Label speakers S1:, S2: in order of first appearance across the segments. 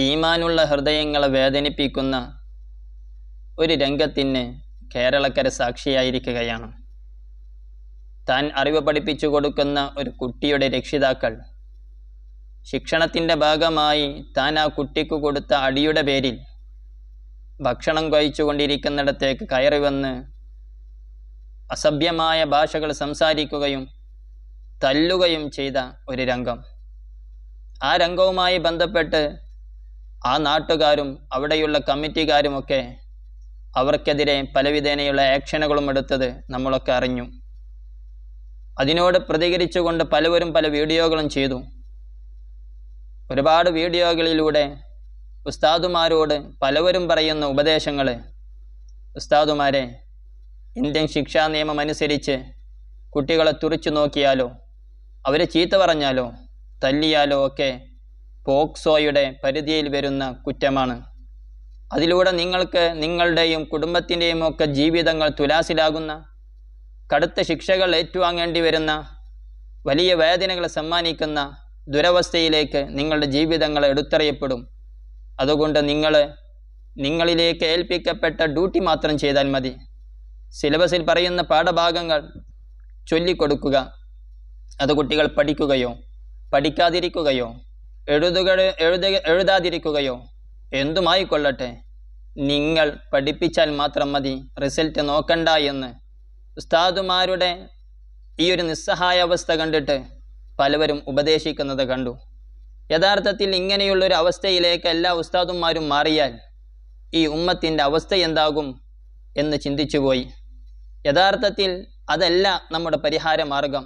S1: ഈമാനുള്ള ഹൃദയങ്ങളെ വേദനിപ്പിക്കുന്ന ഒരു രംഗത്തിന് കേരളക്കര സാക്ഷിയായിരിക്കുകയാണ്. താൻ അറിവ് പഠിപ്പിച്ചു കൊടുക്കുന്ന ഒരു കുട്ടിയുടെ രക്ഷിതാക്കൾ ശിക്ഷണത്തിൻ്റെ ഭാഗമായി താൻ ആ കുട്ടിക്ക് കൊടുത്ത അടിയുടെ പേരിൽ ഭക്ഷണം കഴിച്ചു കൊണ്ടിരിക്കുന്നിടത്തേക്ക് കയറി വന്ന് അസഭ്യമായ ഭാഷകൾ സംസാരിക്കുകയും തല്ലുകയും ചെയ്ത ഒരു രംഗം. ആ രംഗവുമായി ബന്ധപ്പെട്ട് ആ നാട്ടുകാരും അവിടെയുള്ള കമ്മിറ്റിക്കാരുമൊക്കെ അവർക്കെതിരെ പലവിധേനയുള്ള ആക്ഷനുകളും എടുത്തത് നമ്മളൊക്കെ അറിഞ്ഞു. അതിനോട് പ്രതികരിച്ചുകൊണ്ട് പലവരും പല വീഡിയോകളും ചെയ്തു. ഒരുപാട് വീഡിയോകളിലൂടെ ഉസ്താദുമാരോട് പലവരും പറയുന്ന ഉപദേശങ്ങൾ, ഉസ്താദുമാരെ, ഇന്ത്യൻ ശിക്ഷാ നിയമം അനുസരിച്ച് കുട്ടികളെ തുറിച്ചു നോക്കിയാലോ അവരെ ചീത്ത പറഞ്ഞാലോ തല്ലിയാലോ ഒക്കെ പോക്സോയുടെ പരിധിയിൽ വരുന്ന കുറ്റമാണ്. അതിലൂടെ നിങ്ങൾക്ക് നിങ്ങളുടെയും കുടുംബത്തിൻ്റെയും ഒക്കെ ജീവിതങ്ങൾ തുലാസിലാകുന്ന, കടുത്ത ശിക്ഷകൾ ഏറ്റുവാങ്ങേണ്ടി വരുന്ന, വലിയ വേദനകൾ സമ്മാനിക്കുന്ന ദുരവസ്ഥയിലേക്ക് നിങ്ങളുടെ ജീവിതങ്ങൾ എടുത്തറിയപ്പെടും. അതുകൊണ്ട് നിങ്ങളിലേക്ക് ഏൽപ്പിക്കപ്പെട്ട ഡ്യൂട്ടി മാത്രം ചെയ്താൽ മതി. സിലബസിൽ പറയുന്ന പാഠഭാഗങ്ങൾ ചൊല്ലിക്കൊടുക്കുക. അത് കുട്ടികൾ പഠിക്കുകയോ പഠിക്കാതിരിക്കുകയോ എഴുതാതിരിക്കുകയോ എന്തുമായിക്കൊള്ളട്ടെ, നിങ്ങൾ പഠിപ്പിച്ചാൽ മാത്രം മതി, റിസൾട്ട് നോക്കണ്ട എന്ന് ഉസ്താദുമാരുടെ ഈ ഒരു നിസ്സഹായ അവസ്ഥ കണ്ടിട്ട് പലവരും ഉപദേശിക്കുന്നത് കണ്ടു. യഥാർത്ഥത്തിൽ ഇങ്ങനെയുള്ളൊരു അവസ്ഥയിലേക്ക് എല്ലാ ഉസ്താദുമാരും മാറിയാൽ ഈ ഉമ്മത്തിൻ്റെ അവസ്ഥ എന്താകും എന്ന് ചിന്തിച്ചുപോയി. യഥാർത്ഥത്തിൽ അതല്ല നമ്മുടെ പരിഹാര മാർഗം.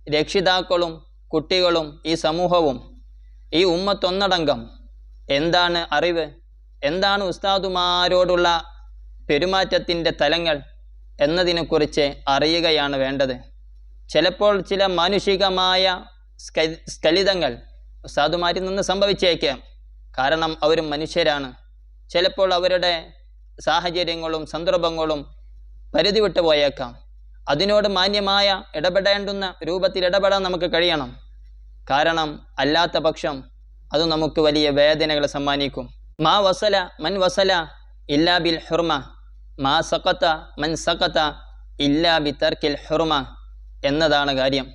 S1: രക്ഷിതാക്കളും കുട്ടികളും ഈ സമൂഹവും ഈ ഉമ്മത്തൊന്നടങ്കം എന്താണ് അറിവ്, എന്താണ് ഉസ്താദുമാരോടുള്ള പെരുമാറ്റത്തിൻ്റെ തലങ്ങൾ എന്നതിനെക്കുറിച്ച് അറിയുകയാണ് വേണ്ടത്. ചിലപ്പോൾ ചില മാനുഷികമായ സ്ഖലിതങ്ങൾ ഉസ്താദുമാരിൽ നിന്ന് സംഭവിച്ചേക്കാം. കാരണം അവരും മനുഷ്യരാണ്. ചിലപ്പോൾ അവരുടെ സാഹചര്യങ്ങളും സന്ദർഭങ്ങളും പരിധി വിട്ടു പോയേക്കാം. അതിനോട് മാന്യമായ ഇടപെടേണ്ടുന്ന രൂപത്തിൽ ഇടപെടാൻ നമുക്ക് കഴിയണം. കാരണം അല്ലാത്ത പക്ഷം അത് നമുക്ക് വലിയ വേദനകൾ സമ്മാനിക്കും. മാ വസല മൻ വസല ഇല്ലാ ബിൽ ഹുർമ, മാ സഖത മൻ സഖത ഇല്ലാ ബി തർക്കിൽ ഹുർമ എന്നതാണ് കാര്യം.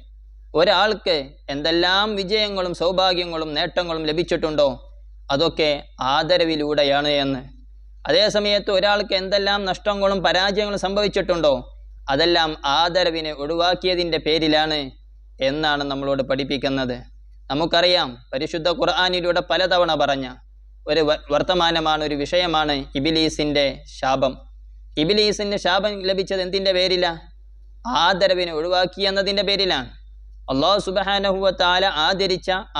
S1: ഒരാൾക്ക് എന്തെല്ലാം വിജയങ്ങളും സൗഭാഗ്യങ്ങളും നേട്ടങ്ങളും ലഭിച്ചിട്ടുണ്ടോ അതൊക്കെ ആദരവിലൂടെയാണ് എന്ന്. അതേസമയത്ത് ഒരാൾക്ക് എന്തെല്ലാം നഷ്ടങ്ങളും പരാജയങ്ങളും സംഭവിച്ചിട്ടുണ്ടോ അതെല്ലാം ആദരവിനെ ഒഴിവാക്കിയതിൻ്റെ പേരിലാണ് എന്നാണ് നമ്മളോട് പഠിപ്പിക്കുന്നത്. നമുക്കറിയാം, പരിശുദ്ധ ഖുർആനിലൂടെ പലതവണ പറഞ്ഞ ഒരു വർത്തമാനമാണ്, ഒരു വിഷയമാണ് ഇബ്ലീസിൻ്റെ ശാപം. ഇബ്ലീസിൻ്റെ ശാപം ലഭിച്ചത് എന്തിൻ്റെ പേരിലാണ്? ആദരവിനെ ഒഴിവാക്കി എന്നതിൻ്റെ പേരിലാണ്. അല്ലാഹു സുബ്ഹാനഹു വ തആല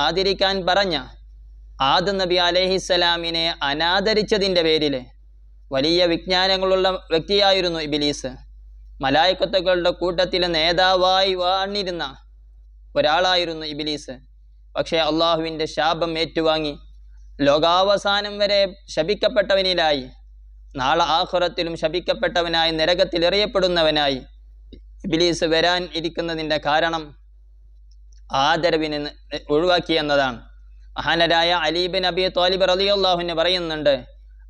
S1: ആദരിക്കാൻ പറഞ്ഞ ആദം നബി അലൈഹിസ്സലാമിനെ അനാദരിച്ചതിൻ്റെ പേരിൽ വലിയ വിജ്ഞാനങ്ങളുള്ള വ്യക്തിയായിരുന്നു ഇബ്ലീസ്. മലായിക്കത്തുകളുടെ കൂട്ടത്തിലെ നേതാവായി വാണിരുന്ന ഒരാളായിരുന്നു ഇബ്ലീസ്. പക്ഷേ അള്ളാഹുവിൻ്റെ ശാപം ഏറ്റുവാങ്ങി ലോകാവസാനം വരെ ശപിക്കപ്പെട്ടവനിലായി, നാളെ ആഖിറത്തിലും ശപിക്കപ്പെട്ടവനായി നരകത്തിൽ എറിയപ്പെടുന്നവനായി ഇബ്ലീസ് വരാൻ ഇരിക്കുന്നതിൻ്റെ കാരണം ആദരവിനെ ഒഴിവാക്കി എന്നതാണ്. മഹാനരായ അലി ബിൻ അബി ത്വാലിബ് റളിയല്ലാഹു അൻഹു പറയുന്നുണ്ട്,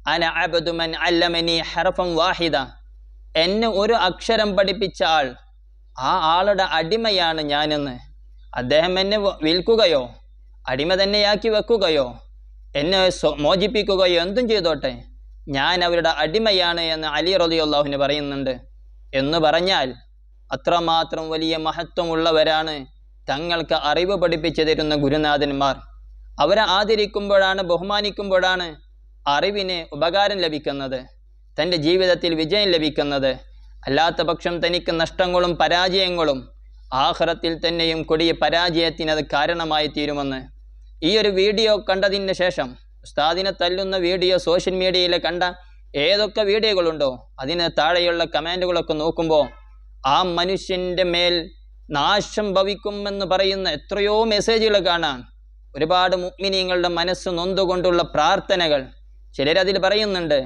S1: അന അബ്ദു മൻ അല്ലമനി ഹർഫൻ വാഹിദ, എന്നെ ഒരു അക്ഷരം പഠിപ്പിച്ച ആൾ, ആ ആളുടെ അടിമയാണ് ഞാനെന്ന്. അദ്ദേഹം എന്നെ വിൽക്കുകയോ അടിമ തന്നെയാക്കി വെക്കുകയോ എന്നെ മോചിപ്പിക്കുകയോ എന്തും ചെയ്തോട്ടെ, ഞാൻ അവരുടെ അടിമയാണ് എന്ന് അലി റളിയല്ലാഹു അൻഹു പറയുന്നുണ്ട്. എന്ന് പറഞ്ഞാൽ അത്രമാത്രം വലിയ മഹത്വമുള്ളവരാണ് തങ്ങൾക്ക് അറിവ് പഠിപ്പിച്ചു തരുന്ന ഗുരുനാഥന്മാർ. അവരെ ആദരിക്കുമ്പോഴാണ്, ബഹുമാനിക്കുമ്പോഴാണ് അറിവിന് ഉപകാരം ലഭിക്കുന്നത്, തൻ്റെ ജീവിതത്തിൽ വിജയം ലഭിക്കുന്നത്. അല്ലാത്ത പക്ഷം തനിക്ക് നഷ്ടങ്ങളും പരാജയങ്ങളും ആഖിറത്തിൽ തന്നെയും കൊടിയ പരാജയത്തിനത് കാരണമായി തീരുമെന്ന്. ഈ ഒരു വീഡിയോ കണ്ടതിന് ശേഷം, ഉസ്താദിനെ തല്ലുന്ന വീഡിയോ സോഷ്യൽ മീഡിയയിൽ കണ്ട ഏതൊക്കെ വീഡിയോകളുണ്ടോ അതിന് താഴെയുള്ള കമൻറ്റുകളൊക്കെ നോക്കുമ്പോൾ ആ മനുഷ്യൻ്റെ മേൽ നാശം ഭവിക്കുമെന്ന് പറയുന്ന എത്രയോ മെസ്സേജുകൾ കാണാൻ. ഒരുപാട് മുഅ്മിനീങ്ങളുടെ മനസ്സ് നൊന്തുകൊണ്ടുള്ള പ്രാർത്ഥനകൾ ചിലരതിൽ പറയുന്നുണ്ട്.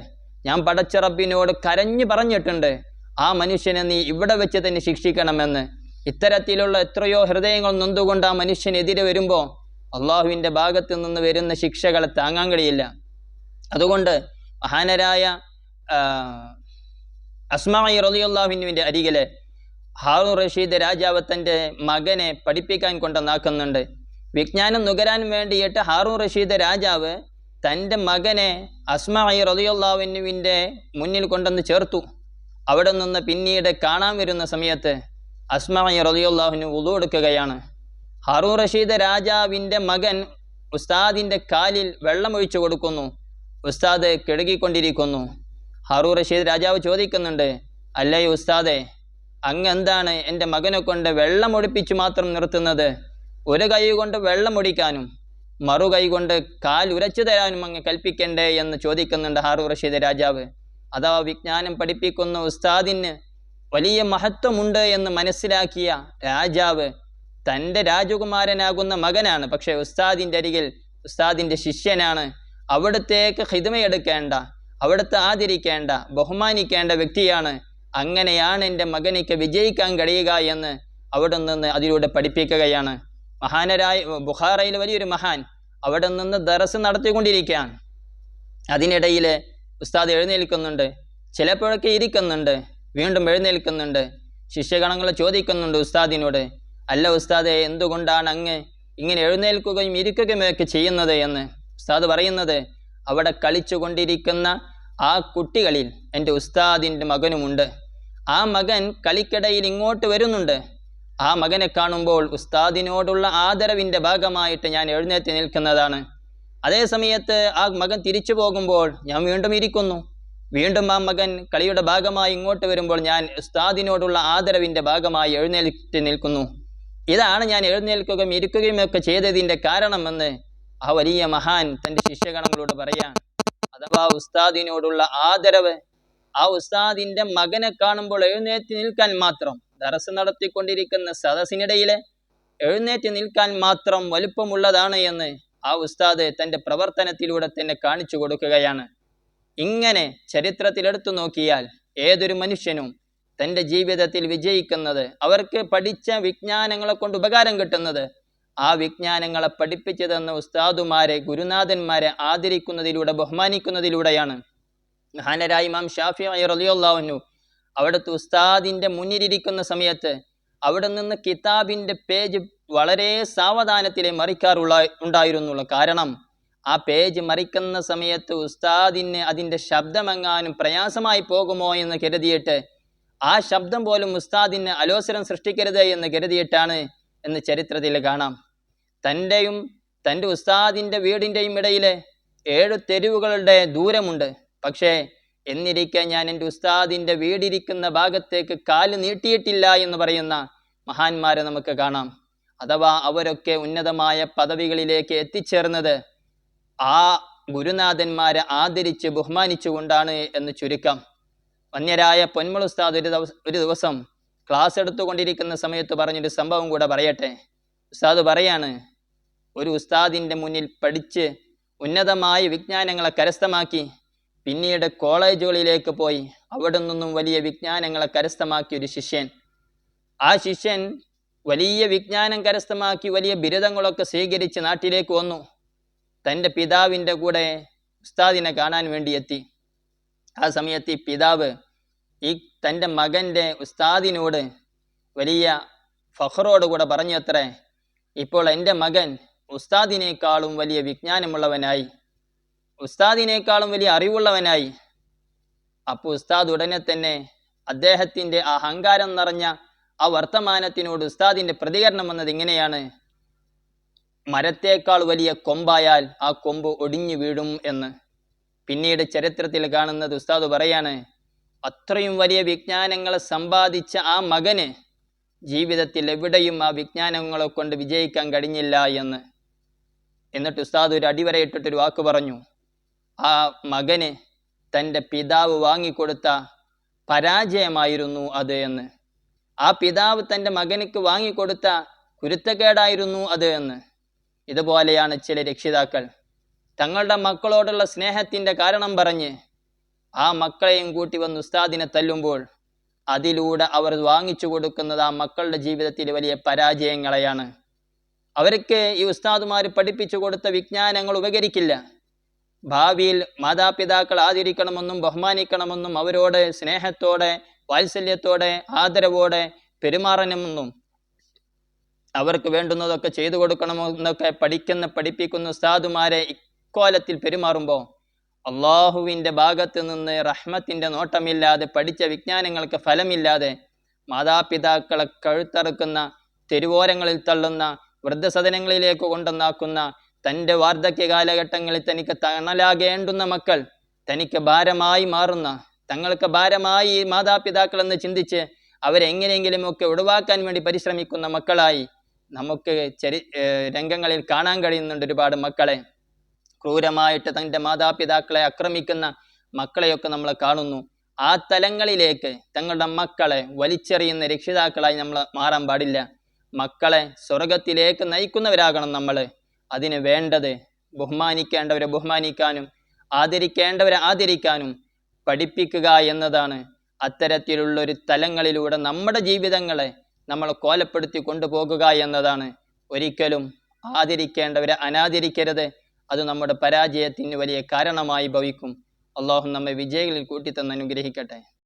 S1: ഞാൻ പടച്ച റബ്ബിനോട് കരഞ്ഞു പറഞ്ഞിട്ടുണ്ട്, ആ മനുഷ്യനെ നീ ഇവിടെ വെച്ച് തന്നെ ശിക്ഷിക്കണമെന്ന്. ഇത്തരത്തിലുള്ള എത്രയോ ഹൃദയങ്ങൾ നൊന്തുകൊണ്ട് ആ മനുഷ്യനെതിരെ വരുമ്പോൾ അള്ളാഹുവിൻ്റെ ഭാഗത്തു നിന്ന് വരുന്ന ശിക്ഷകളെ താങ്ങാൻ കഴിയില്ല. അതുകൊണ്ട് മഹാനരായ അസ്മാഇ റളിയല്ലാഹുവിൻ്റെ അരികിലെ ഹാറൂൻ റഷീദ് രാജാവ് തൻ്റെ മകനെ പഠിപ്പിക്കാൻ കൊണ്ടുവന്നാക്കുന്നുണ്ട്. വിജ്ഞാനം നുകരാൻ വേണ്ടിയിട്ട് ഹാറൂൻ റഷീദ് രാജാവ് തൻ്റെ മകനെ അസ്മാഇ റളിയല്ലാഹുവിൻ്റെ മുന്നിൽ കൊണ്ടുവന്ന് ചേർത്തു. അവിടെ നിന്ന് പിന്നീട് കാണാൻ വരുന്ന സമയത്ത് അസ്മാഇ റളിയല്ലാഹുവിന് വുളു എടുക്കുകയാണ്. ഹാറൂൻ റഷീദ് രാജാവിൻ്റെ മകൻ ഉസ്താദിൻ്റെ കാലിൽ വെള്ളമൊഴിച്ചു കൊടുക്കുന്നു. ഉസ്താദ് കഴുകിക്കൊണ്ടിരിക്കുന്നു. ഹാറൂൻ റഷീദ് രാജാവ് ചോദിക്കുന്നുണ്ട്, അല്ലേ ഉസ്താദെ, അങ്ങ് എന്താണ് എൻ്റെ മകനെ കൊണ്ട് വെള്ളമൊഴിപ്പിച്ചു മാത്രം നിർത്തുന്നത്? ഒരു കൈ കൊണ്ട് വെള്ളമൊടിക്കാനും മറു കൈ കൊണ്ട് കാൽ ഉരച്ചു തരാനും അങ്ങ് കൽപ്പിക്കണ്ടേ എന്ന് ചോദിക്കുന്നുണ്ട് ഹാറൂൻ റഷീദ് രാജാവ്. അഥവാ വിജ്ഞാനം പഠിപ്പിക്കുന്ന ഉസ്താദിന് വലിയ മഹത്വമുണ്ട് എന്ന് മനസ്സിലാക്കിയ രാജാവ് തൻ്റെ രാജകുമാരനാകുന്ന മകനാണ്, പക്ഷേ ഉസ്താദിൻ്റെ അരികിൽ ഉസ്താദിൻ്റെ ശിഷ്യനാണ്. അവിടത്തേക്ക് ഹിദ്മയെടുക്കേണ്ട, അവിടുത്തെ ആദരിക്കേണ്ട, ബഹുമാനിക്കേണ്ട വ്യക്തിയാണ്. അങ്ങനെയാണ് എൻ്റെ മകനിക്ക് വിജയിക്കാൻ കഴിയുക എന്ന് അവിടെ നിന്ന് അതിലൂടെ പഠിപ്പിക്കുകയാണ്. മഹാനരായ ബുഖാറയിൽ വലിയൊരു മഹാൻ അവിടെ നിന്ന് ദർസ് നടത്തിക്കൊണ്ടിരിക്കുകയാണ്. അതിനിടയിൽ ഉസ്താദ് എഴുന്നേൽക്കുന്നുണ്ട്, ചിലപ്പോഴൊക്കെ ഇരിക്കുന്നുണ്ട്, വീണ്ടും എഴുന്നേൽക്കുന്നുണ്ട്. ശിഷ്യഗണങ്ങൾ ചോദിക്കുന്നുണ്ട് ഉസ്താദിനോട്, അല്ല ഉസ്താദെ, എന്തുകൊണ്ടാണ് അങ്ങ് ഇങ്ങനെ എഴുന്നേൽക്കുകയും ഇരിക്കുകയും ഒക്കെ ചെയ്യുന്നത് എന്ന്. ഉസ്താദ് പറയുന്നത്, അവിടെ കളിച്ചു കൊണ്ടിരിക്കുന്ന ആ കുട്ടികളിൽ എൻ്റെ ഉസ്താദിൻ്റെ മകനുമുണ്ട്. ആ മകൻ കളിക്കിടയിൽ ഇങ്ങോട്ട് വരുന്നുണ്ട്. ആ മകനെ കാണുമ്പോൾ ഉസ്താദിനോടുള്ള ആദരവിൻ്റെ ഭാഗമായിട്ട് ഞാൻ എഴുന്നേറ്റ് നിൽക്കുന്നതാണ്. അതേ സമയത്ത് ആ മകൻ തിരിച്ചു പോകുമ്പോൾ ഞാൻ വീണ്ടും ഇരിക്കുന്നു. വീണ്ടും ആ മകൻ കളിയുടെ ഭാഗമായി ഇങ്ങോട്ട് വരുമ്പോൾ ഞാൻ ഉസ്താദിനോടുള്ള ആദരവിൻ്റെ ഭാഗമായി എഴുന്നേറ്റ് നിൽക്കുന്നു. ഇതാണ് ഞാൻ എഴുന്നേൽക്കുകയും ഇരിക്കുകയും ഒക്കെ ചെയ്തതിൻ്റെ കാരണമെന്ന് ആ വലിയ മഹാൻ തൻ്റെ ശിഷ്യഗണങ്ങളോട് പറയാൻ. അഥവാ ഉസ്താദിനോടുള്ള ആദരവ്, ആ ഉസ്താദിൻ്റെ മകനെ കാണുമ്പോൾ എഴുന്നേറ്റ് നിൽക്കാൻ മാത്രം, ദർസ് നടത്തിക്കൊണ്ടിരിക്കുന്ന സദസ്സിനിടയിലെ എഴുന്നേറ്റ് നിൽക്കാൻ മാത്രം വലുപ്പമുള്ളതാണ് എന്ന് ആ ഉസ്താദ് തൻ്റെ പ്രവർത്തനത്തിലൂടെ തന്നെ കാണിച്ചു കൊടുക്കുകയാണ്. ഇങ്ങനെ ചരിത്രത്തിലെടുത്തു നോക്കിയാൽ ഏതൊരു മനുഷ്യനും തൻ്റെ ജീവിതത്തിൽ വിജയിക്കുന്നത്, അവർക്ക് പഠിച്ച വിജ്ഞാനങ്ങളെ കൊണ്ട് ഉപകാരം കിട്ടുന്നത്, ആ വിജ്ഞാനങ്ങളെ പഠിപ്പിച്ചു തന്ന ഉസ്താദുമാരെ, ഗുരുനാഥന്മാരെ ആദരിക്കുന്നതിലൂടെ, ബഹുമാനിക്കുന്നതിലൂടെയാണ്. മഹാനരായ ഇമാം ഷാഫിഈ റളിയല്ലാഹു അൻഹു അവിടുത്തെ ഉസ്താദിൻ്റെ മുന്നിലിരിക്കുന്ന സമയത്ത് അവിടെ നിന്ന് കിതാബിൻ്റെ പേജ് വളരെ സാവധാനത്തിലെ ഉണ്ടായിരുന്നുള്ളൂ. കാരണം ആ പേജ് മറിക്കുന്ന സമയത്ത് ഉസ്താദിന് അതിൻ്റെ ശബ്ദമെങ്ങാനും പ്രയാസമായി പോകുമോ എന്ന് കരുതിയിട്ട്, ആ ശബ്ദം പോലും ഉസ്താദിന് അലോസരം സൃഷ്ടിക്കരുത് എന്ന് കരുതിയിട്ടാണ് എന്ന് ചരിത്രത്തിൽ കാണാം. തൻ്റെയും തൻ്റെ ഉസ്താദിൻ്റെ വീടിൻ്റെയും ഇടയിലെ 7 തെരുവുകളുടെ ദൂരമുണ്ട്. പക്ഷേ എന്നിരിക്കെ ഞാൻ എൻ്റെ ഉസ്താദിൻ്റെ വീടിരിക്കുന്ന ഭാഗത്തേക്ക് കാല് നീട്ടിയിട്ടില്ല എന്ന് പറയുന്ന മഹാന്മാരെ നമുക്ക് കാണാം. അഥവാ അവരൊക്കെ ഉന്നതമായ പദവികളിലേക്ക് എത്തിച്ചേർന്നത് ആ ഗുരുനാഥന്മാരെ ആദരിച്ച് ബഹുമാനിച്ചുകൊണ്ടാണ് എന്ന് ചുരുക്കം. വന്യരായ പൊന്മൾ ഉസ്താദ് ഒരു ദിവസം ക്ലാസ് എടുത്തുകൊണ്ടിരിക്കുന്ന സമയത്ത് പറഞ്ഞൊരു സംഭവം കൂടെ പറയട്ടെ. ഉസ്താദ് പറയാണ്, ഒരു ഉസ്താദിൻ്റെ മുന്നിൽ പഠിച്ച് ഉന്നതമായ വിജ്ഞാനങ്ങളെ കരസ്ഥമാക്കി പിന്നീട് കോളേജുകളിലേക്ക് പോയി അവിടെ നിന്നും വലിയ വിജ്ഞാനങ്ങളെ കരസ്ഥമാക്കിയ ഒരു ശിഷ്യൻ. ആ ശിഷ്യൻ വലിയ വിജ്ഞാനം കരസ്ഥമാക്കി വലിയ ബിരുദങ്ങളൊക്കെ സ്വീകരിച്ച് നാട്ടിലേക്ക് വന്നു. തൻ്റെ പിതാവിൻ്റെ കൂടെ ഉസ്താദിനെ കാണാൻ വേണ്ടി എത്തി. ആ സമയത്ത് ഈ പിതാവ് തൻ്റെ മകൻ്റെ ഉസ്താദിനോട് വലിയ ഫഖറോടുകൂടെ പറഞ്ഞത്രേ, ഇപ്പോൾ എൻ്റെ മകൻ ഉസ്താദിനേക്കാളും വലിയ വിജ്ഞാനമുള്ളവനായി, ഉസ്താദിനേക്കാളും വലിയ അറിവുള്ളവനായി. അപ്പോൾ ഉസ്താദ് ഉടനെ തന്നെ അദ്ദേഹത്തിൻ്റെ ആ അഹങ്കാരം നിറഞ്ഞ ആ വർത്തമാനത്തിനോട് ഉസ്താദിൻ്റെ പ്രതികരണം വന്നത് ഇങ്ങനെയാണ്: മരത്തേക്കാൾ വലിയ കൊമ്പായാൽ ആ കൊമ്പ് ഒടിഞ്ഞു വീഴും എന്ന്. പിന്നീട് ചരിത്രത്തിൽ കാണുന്നത് ഉസ്താദ് പറയാണ്, അത്രയും വലിയ വിജ്ഞാനങ്ങളെ സമ്പാദിച്ച ആ മകന് ജീവിതത്തിൽ എവിടെയും ആ വിജ്ഞാനങ്ങളെ കൊണ്ട് വിജയിക്കാൻ കഴിഞ്ഞില്ല എന്ന്. എന്നിട്ട് ഉസ്താദ് ഒരു അടിവരയിട്ടിട്ടൊരു വാക്ക് പറഞ്ഞു, ആ മകന് തൻ്റെ പിതാവ് വാങ്ങിക്കൊടുത്ത പരാജയമായിരുന്നു അത് എന്ന്. ആ പിതാവ് തൻ്റെ മകനിക്ക് വാങ്ങിക്കൊടുത്ത കുരുത്തക്കേടായിരുന്നു അത് എന്ന്. ഇതുപോലെയാണ് ചില രക്ഷിതാക്കൾ തങ്ങളുടെ മക്കളോടുള്ള സ്നേഹത്തിൻ്റെ കാരണം പറഞ്ഞ് ആ മക്കളെയും കൂട്ടി വന്ന് ഉസ്താദിനെ തല്ലുമ്പോൾ അതിലൂടെ അവർ വാങ്ങിച്ചു കൊടുക്കുന്നത് ആ മക്കളുടെ ജീവിതത്തിൽ വലിയ പരാജയങ്ങളെയാണ്. അവർക്ക് ഈ ഉസ്താദുമാർ പഠിപ്പിച്ചു കൊടുത്ത വിജ്ഞാനങ്ങൾ ഉപകരിക്കില്ല. ഭാവിയിൽ മാതാപിതാക്കൾ ആദരിക്കണമെന്നും ബഹുമാനിക്കണമെന്നും അവരോട് സ്നേഹത്തോടെ വാത്സല്യത്തോടെ ആദരവോടെ പെരുമാറണമെന്നും അവർക്ക് വേണ്ടുന്നതൊക്കെ ചെയ്തു കൊടുക്കണമെന്നൊക്കെ പഠിപ്പിക്കുന്ന ഉസ്താദുമാരെ ഇക്കോലത്തിൽ പെരുമാറുമ്പോൾ അള്ളാഹുവിൻ്റെ ഭാഗത്ത് നിന്ന് റഹ്മത്തിൻ്റെ നോട്ടമില്ലാതെ പഠിച്ച വിജ്ഞാനങ്ങൾക്ക് ഫലമില്ലാതെ മാതാപിതാക്കളെ കഴുത്തറുക്കുന്ന, തെരുവോരങ്ങളിൽ തള്ളുന്ന, വൃദ്ധസദനങ്ങളിലേക്ക് കൊണ്ടുവന്നാക്കുന്ന, തൻ്റെ വാർദ്ധക്യ കാലഘട്ടങ്ങളിൽ തനിക്ക് തണലാകേണ്ടുന്ന മക്കൾ തനിക്ക് ഭാരമായി മാറുന്ന, തങ്ങൾക്ക് ഭാരമായി മാതാപിതാക്കളെന്ന് ചിന്തിച്ച് അവരെങ്ങനെയെങ്കിലുമൊക്കെ ഒഴിവാക്കാൻ വേണ്ടി പരിശ്രമിക്കുന്ന മക്കളായി നമുക്ക് രംഗങ്ങളിൽ കാണാൻ കഴിയുന്നുണ്ട്. ഒരുപാട് മക്കളെ ക്രൂരമായിട്ട് തൻ്റെ മാതാപിതാക്കളെ ആക്രമിക്കുന്ന മക്കളെയൊക്കെ നമ്മൾ കാണുന്നു. ആ തലങ്ങളിലേക്ക് തങ്ങളുടെ മക്കളെ വലിച്ചെറിയുന്ന രക്ഷിതാക്കളായി നമ്മൾ മാറാൻ പാടില്ല. മക്കളെ സ്വർഗത്തിലേക്ക് നയിക്കുന്നവരാകണം നമ്മൾ. അതിന് വേണ്ടത് ബഹുമാനിക്കേണ്ടവരെ ബഹുമാനിക്കാനും ആദരിക്കേണ്ടവരെ ആദരിക്കാനും പഠിപ്പിക്കുക എന്നതാണ്. അത്തരത്തിലുള്ളൊരു തലങ്ങളിലൂടെ നമ്മുടെ ജീവിതങ്ങളെ നമ്മൾ കോലപ്പെടുത്തി കൊണ്ടുപോകുക എന്നതാണ്. ഒരിക്കലും ആദരിക്കേണ്ടവരെ അനാദരിക്കരുത്. അത് നമ്മുടെ പരാജയത്തിന് വലിയ കാരണമായി ഭവിക്കും. അള്ളാഹു നമ്മെ വിജയികളിൽ കൂട്ടിത്തന്ന് അനുഗ്രഹിക്കട്ടെ.